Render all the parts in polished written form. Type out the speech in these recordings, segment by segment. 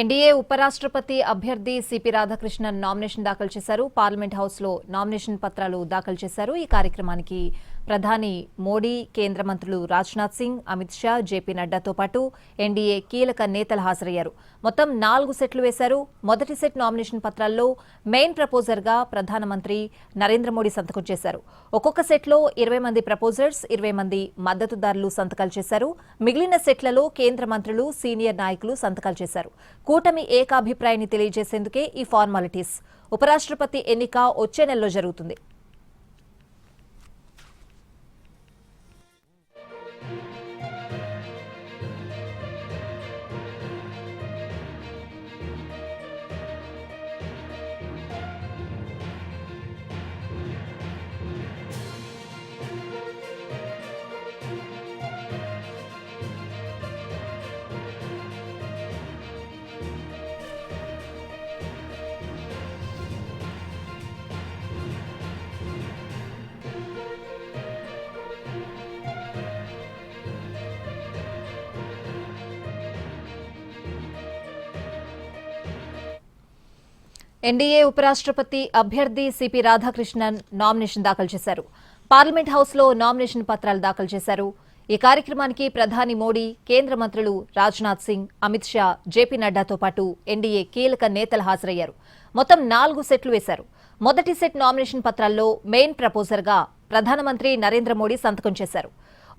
NDA ఉపరాష్ట్రపతి అభ్యర్థి CP Radhakrishnan nomination దాఖలు చేశారు. పార్లమెంట్ హౌస్ లో నామినేషన్ పత్రాలు దాఖలు చేశారు. ఈ కార్యక్రమానికి ప్రధాని మోడీ, కేంద్ర మంత్రులు రాజ్నాథ్ సింగ్, అమిత్ షా, జేపీ నడ్డాతో పాటు ఎన్డీఏ కీలక నేతలు హాజరయ్యారు. మొత్తం 4 సెట్లు వేశారు. మొదటి సెట్ నామినేషన్ పత్రాల్లో మెయిన్ ప్రపోజర్ గా ప్రధానమంత్రి నరేంద్ర మోడీ సంతకం చేశారు. ఒక్కొక్క సెట్లో 20 మంది ప్రపోజర్స్, 20 మంది మద్దతుదారులు సంతకాలు చేశారు. మిగిలిన సెట్లలో కేంద్ర మంత్రులు, సీనియర్ నాయకులు సంతకాలు చేశారు. కూటమి ఏకాభిప్రాయాన్ని తెలియజేసేందుకే ఈ ఫార్మాలిటీస్. ఉపరాష్ట్రపతి ఎన్నిక వచ్చే నెలలో జరుగుతుంది. ఎన్డీఏ ఉపరాష్ట్రపతి అభ్యర్థి సిపి రాధాకృష్ణన్ నామినేషన్ దాఖలు చేశారు. పార్లమెంట్ హౌస్ లో నామినేషన్ పత్రాలు దాఖలు చేశారు. ఈ కార్యక్రమానికి ప్రధాని మోడీ, కేంద్ర మంత్రులు రాజ్నాథ్ సింగ్, అమిత్ షా, జేపీ నడ్డాతో పాటు ఎన్డీఏ కీలక నేతలు హాజరయ్యారు. మొత్తం 4 సెట్లు వేశారు. మొదటి సెట్ నామినేషన్ పత్రాల్లో మెయిన్ ప్రపోజర్ గా ప్రధానమంత్రి నరేంద్ర మోడీ సంతకం చేశారు.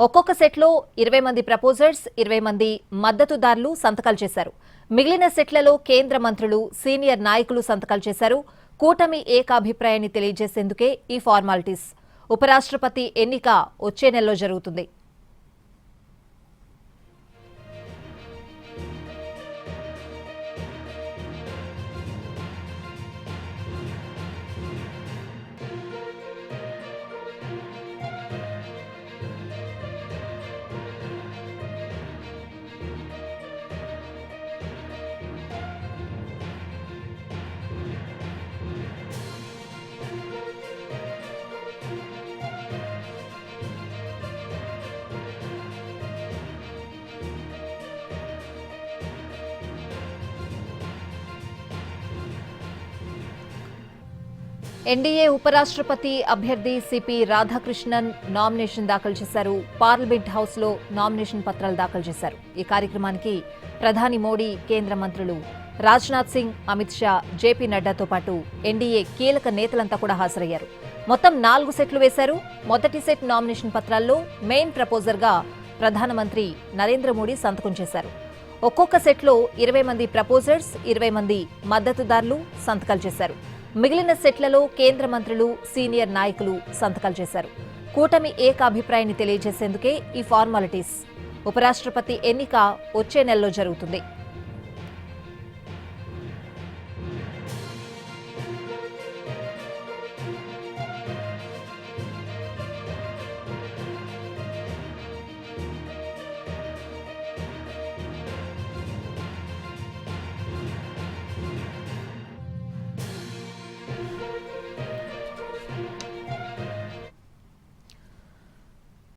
ఒక్కొక్క సెట్లో 20 మంది ప్రపోజర్స్, 20 మంది మద్దతుదారులు సంతకాలు చేశారు. మిగిలిన సెట్లలో కేంద్ర మంత్రులు, సీనియర్ నాయకులు సంతకాలు చేశారు. కూటమి ఏకాభిప్రాయాన్ని తెలియజేసేందుకే ఈ ఫార్మాలిటీస్. ఉపరాష్ట్రపతి ఎన్నిక వచ్చే నెలలో జరుగుతుంది. ఎన్డీఏ ఉపరాష్ట్రపతి అభ్యర్థి సిపి రాధాకృష్ణన్ నామినేషన్ దాఖలు చేశారు. పార్లమెంట్ హౌస్ లో నామినేషన్ పత్రాలు దాఖలు చేశారు. ఈ కార్యక్రమానికి ప్రధాని మోడీ, కేంద్ర మంత్రులు రాజ్నాథ్ సింగ్, అమిత్ షా, జేపీ నడ్డాతో పాటు ఎన్డీఏ కీలక నేతలంతా కూడా హాజరయ్యారు. మొత్తం 4 సెట్లు వేశారు. మొదటి సెట్ నామినేషన్ పత్రాల్లో మెయిన్ ప్రపోజర్ గా ప్రధానమంత్రి నరేంద్ర మోడీ సంతకం చేశారు. ఒక్కొక్క సెట్లో 20 మంది ప్రపోజర్స్, 20 మంది మద్దతుదారులు సంతకాలు చేశారు. మిగిలిన సెట్లలో కేంద్ర మంత్రులు, సీనియర్ నాయకులు సంతకాలు చేశారు. కూటమి ఏకాభిప్రాయాన్ని తెలియజేసేందుకే ఈ ఫార్మాలిటీస్. ఉపరాష్ట్రపతి ఎన్నిక వచ్చే నెలలో జరుగుతుంది.